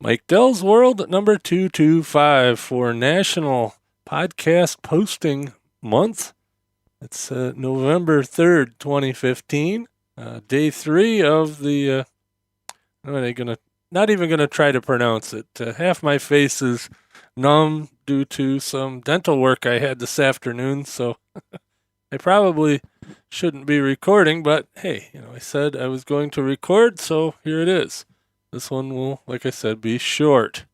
Mike Dell's World at number 225 for National Podcast Posting Month. It's November 3rd, 2015. Day 3 of the, not even going to try to pronounce it. Half my face is numb due to some dental work I had this afternoon, so I probably shouldn't be recording, but hey, I said I was going to record, so here it is. This one will, like I said, be short.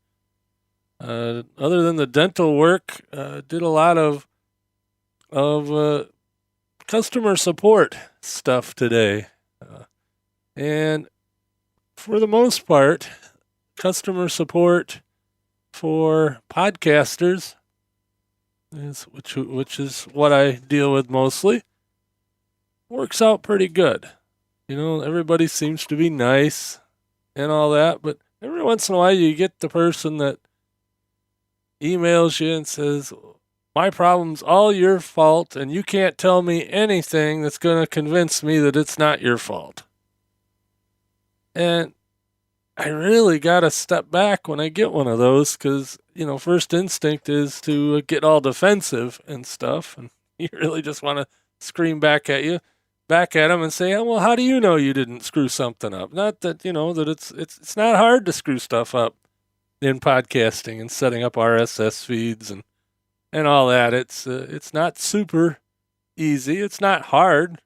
Other than the dental work, did a lot of customer support stuff today. And for the most part, customer support for podcasters, which is what I deal with mostly, works out pretty good. Everybody seems to be nice and all that, but every once in a while you get the person that emails you and says, my problem's all your fault and you can't tell me anything that's going to convince me that it's not your fault. And I really got to step back when I get one of those because, first instinct is to get all defensive and stuff, and you really just want to scream back at them and say, oh, well, how do you know you didn't screw something up? Not that, that it's not hard to screw stuff up in podcasting and setting up RSS feeds and all that. It's not super easy. It's not hard,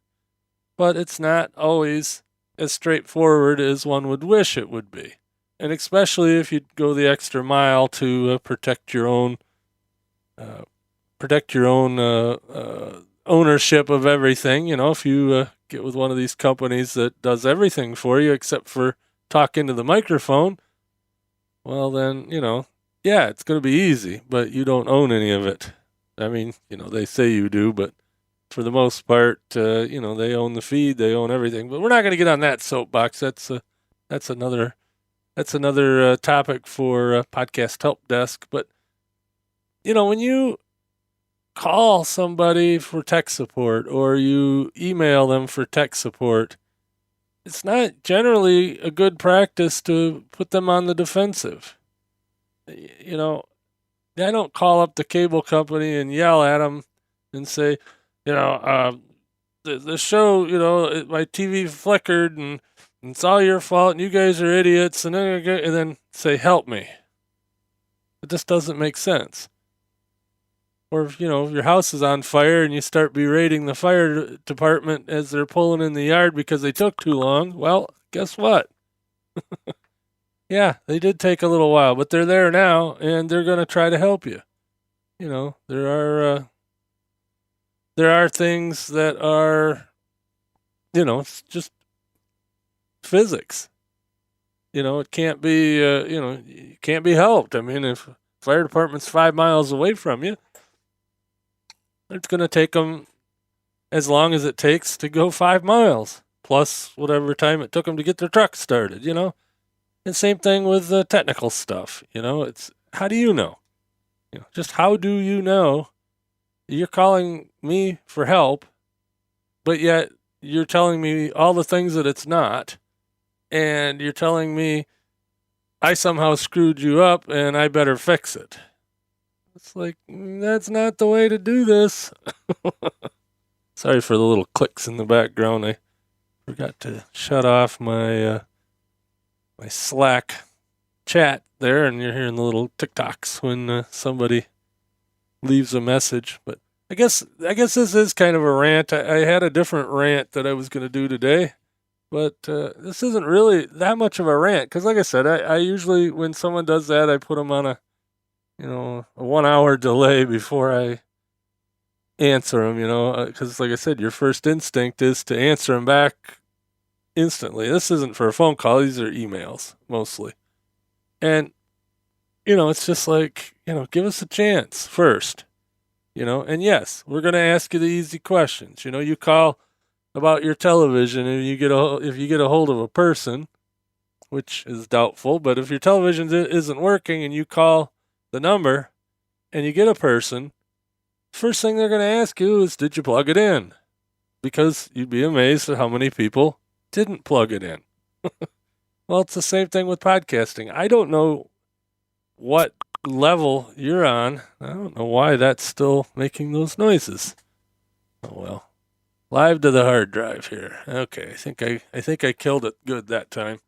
but it's not always as straightforward as one would wish it would be. And especially if you go the extra mile to protect your own ownership of everything. If you get with one of these companies that does everything for you except for talk into the microphone, well then, yeah, it's going to be easy, but you don't own any of it. I mean, they say you do, but for the most part, they own the feed, they own everything. But we're not going to get on that soapbox. That's another topic for Podcast Help Desk. But when you call somebody for tech support or you email them for tech support, it's not generally a good practice to put them on the defensive. I don't call up the cable company and yell at them and say, the show, my TV flickered and it's all your fault and you guys are idiots, and then say, help me. It just doesn't make sense. Or if your house is on fire and you start berating the fire department as they're pulling in the yard because they took too long, well, guess what? Yeah, they did take a little while, but they're there now and they're going to try to help you. There are things that are, it's just physics. It can't be, it can't be helped. I mean, if fire department's 5 miles away from you, it's going to take them as long as it takes to go 5 miles, plus whatever time it took them to get their truck started, And same thing with the technical stuff, it's how do you know? Just how do you know you're calling me for help, but yet you're telling me all the things that it's not, and you're telling me I somehow screwed you up and I better fix it. It's like, that's not the way to do this. Sorry for the little clicks in the background. I forgot to shut off my my Slack chat there, and you're hearing the little TikToks when somebody leaves a message. But I guess this is kind of a rant. I had a different rant that I was going to do today, but this isn't really that much of a rant because, like I said, I usually, when someone does that, I put them on a 1 hour delay before I answer them. Because like I said, your first instinct is to answer them back instantly. This isn't for a phone call; these are emails mostly, and it's just like, give us a chance first. And yes, we're going to ask you the easy questions. You call about your television and if you get a hold of a person, which is doubtful, but if your television isn't working and you call the number and you get a person, first thing they're going to ask you is, did you plug it in? Because you'd be amazed at how many people didn't plug it in. Well, it's the same thing with podcasting. I don't know what level you're on. I don't know why that's still making those noises. Oh well. Live to the hard drive here. Okay, I think I killed it good that time.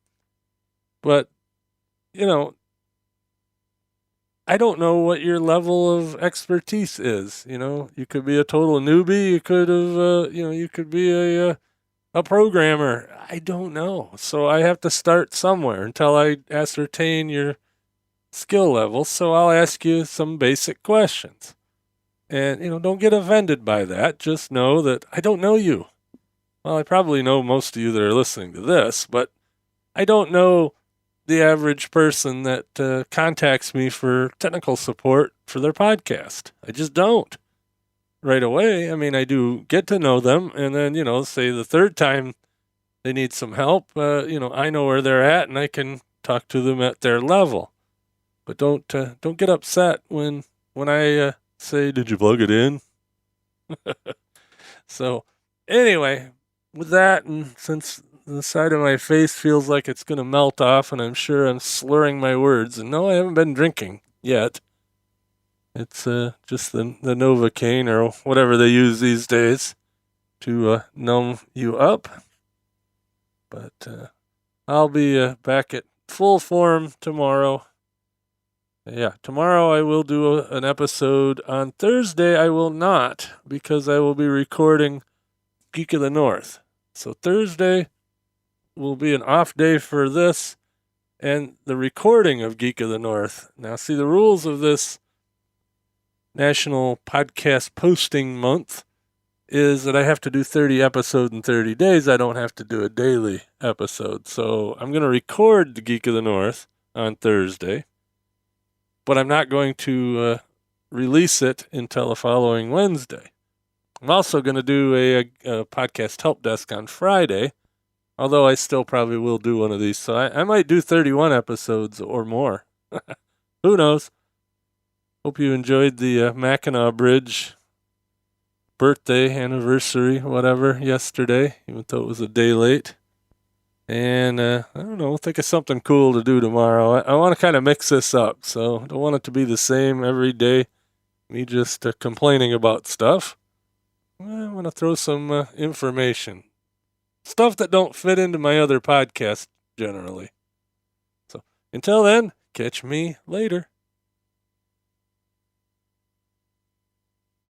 But, you know, I don't know what your level of expertise is. You know, you could be a total newbie. You could have, you could be a programmer. I don't know. So I have to start somewhere until I ascertain your skill level. So I'll ask you some basic questions. And, don't get offended by that. Just know that I don't know you. Well, I probably know most of you that are listening to this, but I don't know the average person that contacts me for technical support for their podcast. I just don't right away. I mean, I do get to know them, and then, say the third time they need some help, I know where they're at, and I can talk to them at their level. But don't get upset when I say, "Did you plug it in?" So, anyway, with that, and since the side of my face feels like it's going to melt off, and I'm sure I'm slurring my words, and no, I haven't been drinking yet. It's just the Novocaine or whatever they use these days to numb you up. But I'll be back at full form tomorrow. Yeah, tomorrow I will do an episode. On Thursday I will not, because I will be recording Geek of the North. So Thursday will be an off day for this and the recording of Geek of the North. Now, see, the rules of this National Podcast Posting Month is that I have to do 30 episodes in 30 days. I don't have to do a daily episode. So I'm going to record the Geek of the North on Thursday, but I'm not going to release it until the following Wednesday. I'm also going to do a podcast help desk on Friday, although I still probably will do one of these. So I might do 31 episodes or more. Who knows? Hope you enjoyed the Mackinac Bridge birthday, anniversary, whatever, yesterday, even though it was a day late. And I don't know, think of something cool to do tomorrow. I want to kind of mix this up, so I don't want it to be the same every day, me just complaining about stuff. I want to throw some information. Stuff that don't fit into my other podcast generally. So until then, catch me later.